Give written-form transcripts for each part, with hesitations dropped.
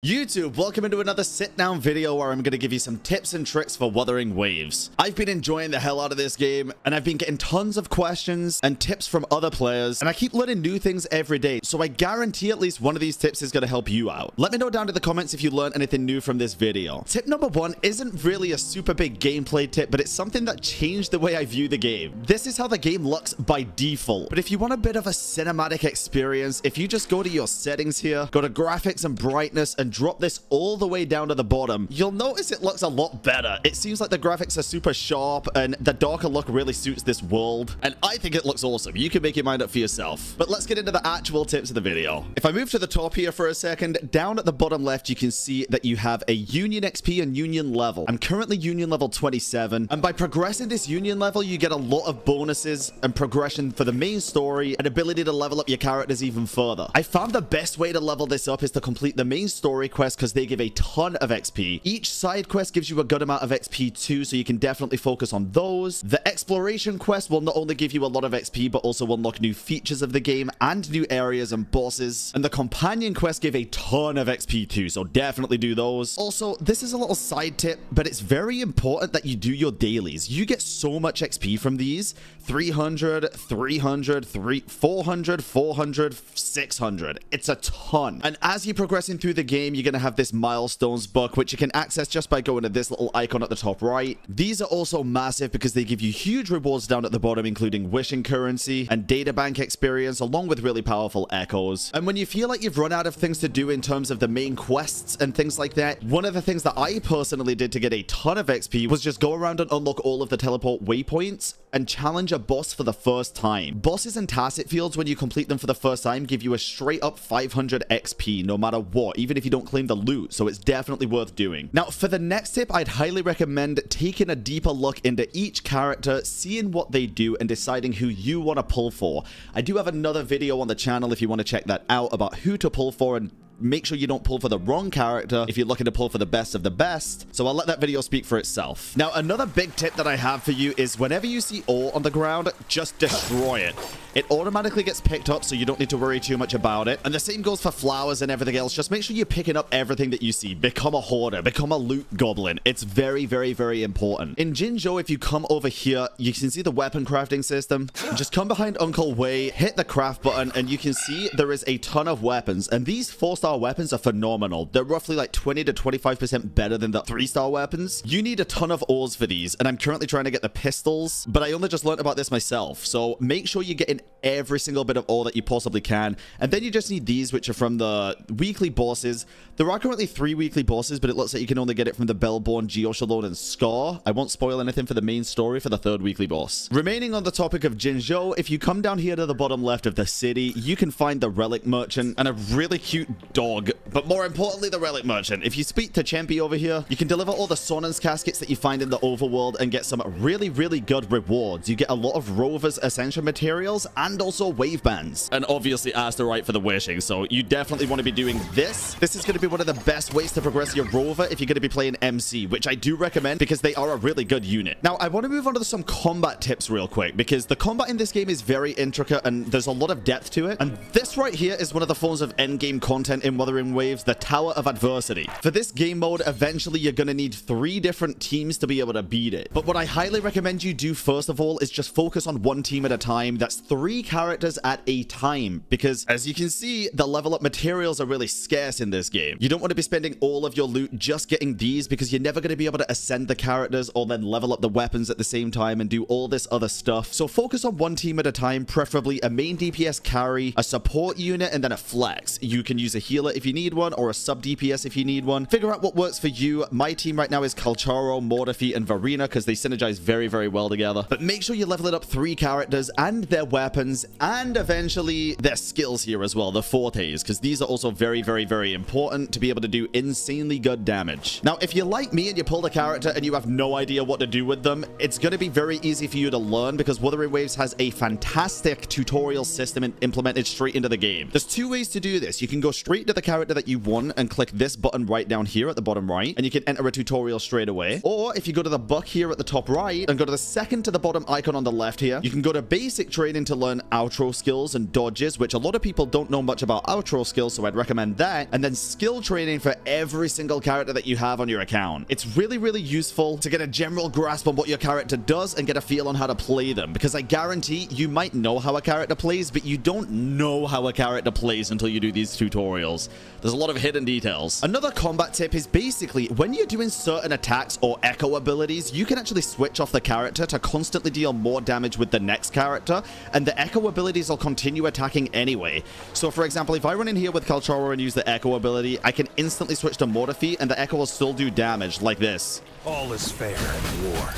YouTube, welcome into another sit-down video where I'm going to give you some tips and tricks for Wuthering Waves. I've been enjoying the hell out of this game, and I've been getting tons of questions and tips from other players, and I keep learning new things every day, so I guarantee at least one of these tips is going to help you out. Let me know down in the comments if you learned anything new from this video. Tip number one isn't really a super big gameplay tip, but it's something that changed the way I view the game. This is how the game looks by default, but if you want a bit of a cinematic experience, if you just go to your settings here, go to graphics and brightness, and drop this all the way down to the bottom, you'll notice it looks a lot better. It seems like the graphics are super sharp and the darker look really suits this world, and I think it looks awesome. You can make your mind up for yourself. But let's get into the actual tips of the video. If I move to the top here for a second, down at the bottom left you can see that you have a Union XP and Union level. I'm currently Union level 27, and by progressing this Union level you get a lot of bonuses and progression for the main story and ability to level up your characters even further. I found the best way to level this up is to complete the main story quests because they give a ton of XP. Each side quest gives you a good amount of XP too, so you can definitely focus on those. The exploration quest will not only give you a lot of XP, but also unlock new features of the game and new areas and bosses. And the companion quest give a ton of XP too, so definitely do those. Also, this is a little side tip, but it's very important that you do your dailies. You get so much XP from these. 300, 300, 400, 400, 600. It's a ton. And as you're progressing through the game, you're going to have this milestones book, which you can access just by going to this little icon at the top right. These are also massive because they give you huge rewards down at the bottom, including wishing currency and Databank experience, along with really powerful echoes. And when you feel like you've run out of things to do in terms of the main quests and things like that, one of the things that I personally did to get a ton of XP was just go around and unlock all of the teleport waypoints and challenge a boss for the first time. Bosses and tacit fields, when you complete them for the first time, give you a straight up 500 XP no matter what, even if you don't claim the loot, so it's definitely worth doing. Now, for the next tip, I'd highly recommend taking a deeper look into each character, seeing what they do, and deciding who you want to pull for. I do have another video on the channel if you want to check that out about who to pull for, and make sure you don't pull for the wrong character if you're looking to pull for the best of the best. So I'll let that video speak for itself. Now, another big tip that I have for you is whenever you see ore on the ground, just destroy it. It automatically gets picked up, so you don't need to worry too much about it. And the same goes for flowers and everything else. Just make sure you're picking up everything that you see. Become a hoarder. Become a loot goblin. It's very, very, very important. In Jinzhou, if you come over here, you can see the weapon crafting system. Just come behind Uncle Wei, hit the craft button, and you can see there is a ton of weapons. And these 4-star weapons are phenomenal. They're roughly like 20 to 25% better than the 3-star weapons. You need a ton of ores for these, and I'm currently trying to get the pistols, but I only just learned about this myself. So make sure you get in every single bit of ore that you possibly can. And then you just need these, which are from the weekly bosses. There are currently 3 weekly bosses, but it looks like you can only get it from the Bellborn, Geoshalone, and Scar. I won't spoil anything for the main story for the 3rd weekly boss. Remaining on the topic of Jinzhou, if you come down here to the bottom left of the city, you can find the relic merchant and a really cute dog. But more importantly, the relic merchant. If you speak to Chempy over here, you can deliver all the Sonance Caskets that you find in the overworld and get some really, really good rewards. You get a lot of Rover's Essential materials and also wave bands. And obviously Asterite for the wishing, so you definitely want to be doing this. This is going to be one of the best ways to progress your Rover if you're going to be playing MC, which I do recommend because they are a really good unit. Now, I want to move on to some combat tips real quick because the combat in this game is very intricate and there's a lot of depth to it. And this right here is one of the forms of endgame content in Wuthering Waves, the Tower of Adversity. For this game mode, eventually you're going to need 3 different teams to be able to beat it. But what I highly recommend you do first of all is just focus on one team at a time. That's 3 characters at a time, because as you can see, the level up materials are really scarce in this game. You don't want to be spending all of your loot just getting these because you're never going to be able to ascend the characters or then level up the weapons at the same time and do all this other stuff. So focus on one team at a time, preferably a main DPS carry, a support unit, and then a flex. You can use a healer if you need one, or a sub DPS if you need one. Figure out what works for you. My team right now is Kalcharo, Mordefi, and Varina because they synergize very, very well together. But make sure you level it up 3 characters and their weapons and eventually their skills here as well, the fortes, because these are also very, very, very important to be able to do insanely good damage. Now, if you're like me and you pull the character and you have no idea what to do with them, it's going to be very easy for you to learn because Wuthering Waves has a fantastic tutorial system implemented straight into the game. There's 2 ways to do this. You can go straight to the character that you want and click this button right down here at the bottom right, and you can enter a tutorial straight away. Or if you go to the book here at the top right and go to the second to the bottom icon on the left here, you can go to basic training to learn learn outro skills and dodges, which a lot of people don't know much about outro skills, so I'd recommend that. And then skill training for every single character that you have on your account. It's really, really useful to get a general grasp on what your character does and get a feel on how to play them, because I guarantee you might know how a character plays, but you don't know how a character plays until you do these tutorials. There's a lot of hidden details. Another combat tip is basically when you're doing certain attacks or echo abilities, you can actually switch off the character to constantly deal more damage with the next character, and the echo abilities will continue attacking anyway. So for example, if I run in here with Kalcharo and use the echo ability, I can instantly switch to Mortar Feet and the echo will still do damage like this. All is fair in war.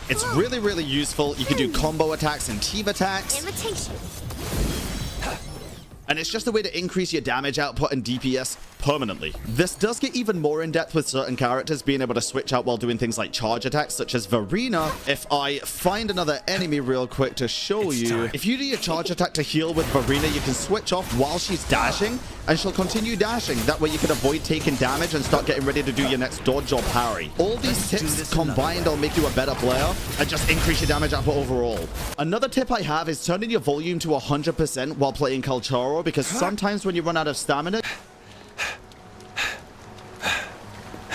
It's really, really useful. You can do combo attacks and team attacks. Invitation. And it's just a way to increase your damage output and DPS permanently. This does get even more in depth with certain characters being able to switch out while doing things like charge attacks, such as Verena. If I find another enemy real quick to show you, if you do your charge attack to heal with Verena, you can switch off while she's dashing, and she'll continue dashing. That way you can avoid taking damage and start getting ready to do your next dodge or parry. All these tips combined will make you a better player and just increase your damage output overall. Another tip I have is turning your volume to 100% while playing Kalcharo, because sometimes when you run out of stamina...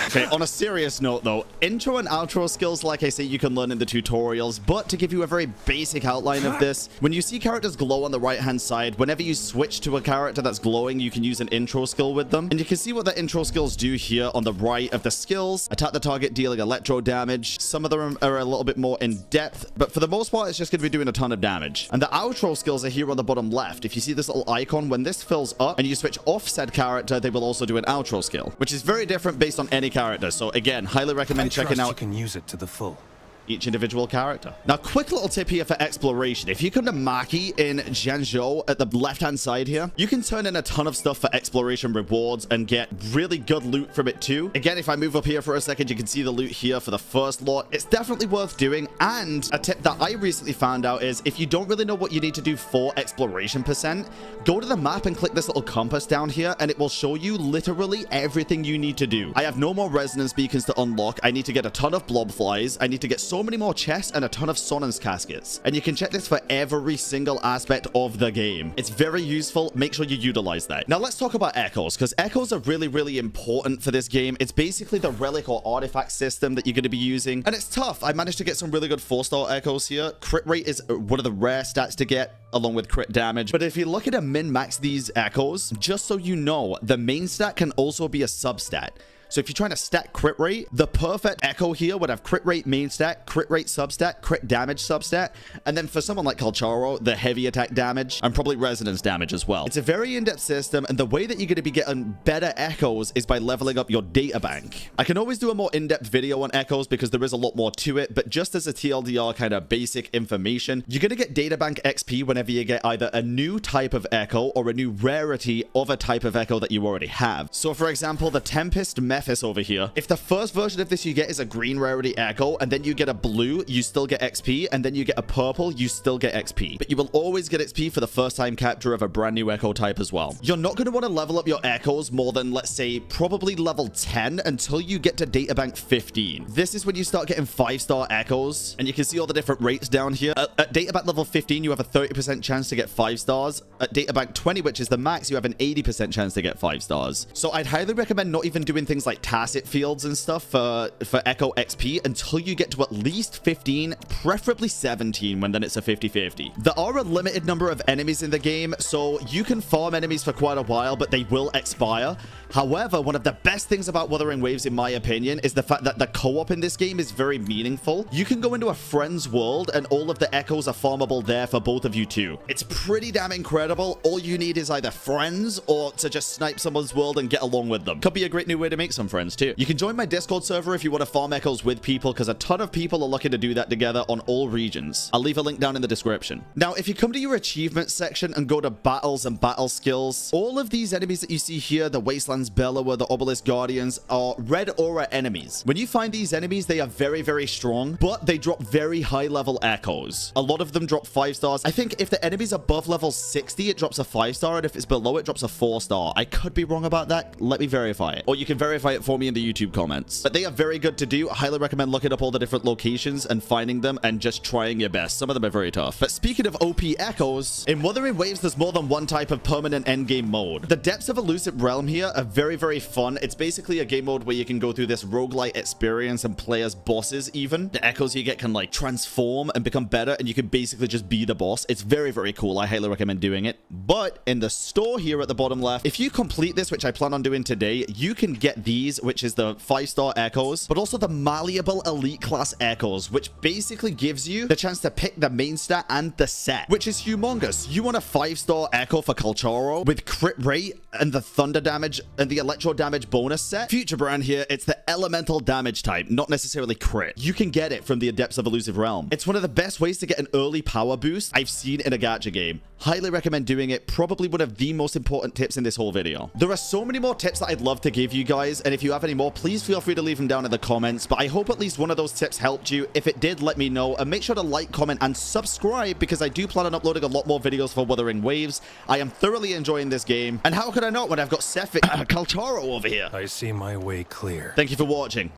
Okay, on a serious note though, intro and outro skills, like I say, you can learn in the tutorials, but to give you a very basic outline of this, when you see characters glow on the right hand side, whenever you switch to a character that's glowing, you can use an intro skill with them. And you can see what the intro skills do here on the right of the skills. Attack the target, dealing electro damage. Some of them are a little bit more in depth, but for the most part, it's just going to be doing a ton of damage. And the outro skills are here on the bottom left. If you see this little icon, when this fills up and you switch off said character, they will also do an outro skill, which is very different based on any character. So again, highly recommend checking out. You can use it to the full. Each individual character. Now, quick little tip here for exploration. If you come to Maki in Jianzhou at the left-hand side here, you can turn in a ton of stuff for exploration rewards and get really good loot from it too. Again, if I move up here for a second, you can see the loot here for the first lot. It's definitely worth doing. And a tip that I recently found out is if you don't really know what you need to do for exploration percent, go to the map and click this little compass down here, and it will show you literally everything you need to do. I have no more resonance beacons to unlock. I need to get a ton of blob flies. I need to get so many more chests and a ton of Sonance Caskets. And you can check this for every single aspect of the game. It's very useful. Make sure you utilize that. Now let's talk about echoes, because echoes are really, really important for this game. It's basically the relic or artifact system that you're going to be using. And it's tough. I managed to get some really good 4-star echoes here. Crit rate is one of the rare stats to get, along with crit damage. But if you're looking to min-max these echoes, just so you know, the main stat can also be a substat. So if you're trying to stack crit rate, the perfect echo here would have crit rate main stat, crit rate substat, crit damage substat, and then for someone like Kalcharo, the heavy attack damage, and probably resonance damage as well. It's a very in-depth system, and the way that you're going to be getting better echoes is by leveling up your databank. I can always do a more in-depth video on echoes because there is a lot more to it, but just as a TLDR kind of basic information, you're going to get databank XP whenever you get either a new type of echo or a new rarity of a type of echo that you already have. So for example, the Tempest Mephis over here, if the first version of this you get is a green rarity echo, and then you get a blue, you still get XP, and then you get a purple, you still get XP. But you will always get XP for the first time capture of a brand new echo type as well. You're not going to want to level up your echoes more than, let's say, probably level 10 until you get to databank 15. This is when you start getting 5-star echoes, and you can see all the different rates down here. At databank level 15, you have a 30% chance to get 5 stars. At databank 20, which is the max, you have an 80% chance to get 5 stars. So I'd highly recommend not even doing things like tacit fields and stuff for echo XP until you get to at least 15, preferably 17, when then it's a 50-50. There are a limited number of enemies in the game, so you can farm enemies for quite a while, but they will expire. However, one of the best things about Wuthering Waves, in my opinion, is the fact that the co-op in this game is very meaningful. You can go into a friend's world, and all of the echoes are farmable there for both of you too. It's pretty damn incredible. All you need is either friends or to just snipe someone's world and get along with them. Could be a great new way to make some friends too. You can join my Discord server if you want to farm echoes with people, because a ton of people are looking to do that together on all regions. I'll leave a link down in the description. Now, if you come to your achievements section and go to battles and battle skills, all of these enemies that you see here, the Wastelands Bellower, the Obelisk Guardians, are red aura enemies. When you find these enemies, they are very, very strong, but they drop very high level echoes. A lot of them drop 5 stars. I think if the enemy's above level 60, it drops a 5-star, and if it's below, it drops a 4-star. I could be wrong about that. Let me verify it. Or you can verify verify it for me in the YouTube comments. But they are very good to do. I highly recommend looking up all the different locations and finding them and just trying your best. Some of them are very tough. But speaking of OP echoes, in Wuthering Waves, there's more than one type of permanent endgame mode. The Depths of Elusive Realm here are very, very fun. It's basically a game mode where you can go through this roguelite experience and play as bosses even. The echoes you get can like transform and become better, and you can basically just be the boss. It's very, very cool. I highly recommend doing it. But in the store here at the bottom left, if you complete this, which I plan on doing today, you can get these, which is the 5-star echoes, but also the malleable elite class echoes, which basically gives you the chance to pick the main stat and the set, which is humongous. You want a 5-star echo for Kalcharo with crit rate and the thunder damage and the electro damage bonus set. Future brand here, it's the elemental damage type, not necessarily crit. You can get it from the Adepts of Elusive Realm. It's one of the best ways to get an early power boost I've seen in a gacha game. Highly recommend doing it. Probably one of the most important tips in this whole video. There are so many more tips that I'd love to give you guys, and if you have any more, please feel free to leave them down in the comments. But I hope at least one of those tips helped you. If it did, let me know, and make sure to like, comment, and subscribe, because I do plan on uploading a lot more videos for Wuthering Waves. I am thoroughly enjoying this game, and how could I not when I've got Kalcharo over here? I see my way clear. Thank you for watching.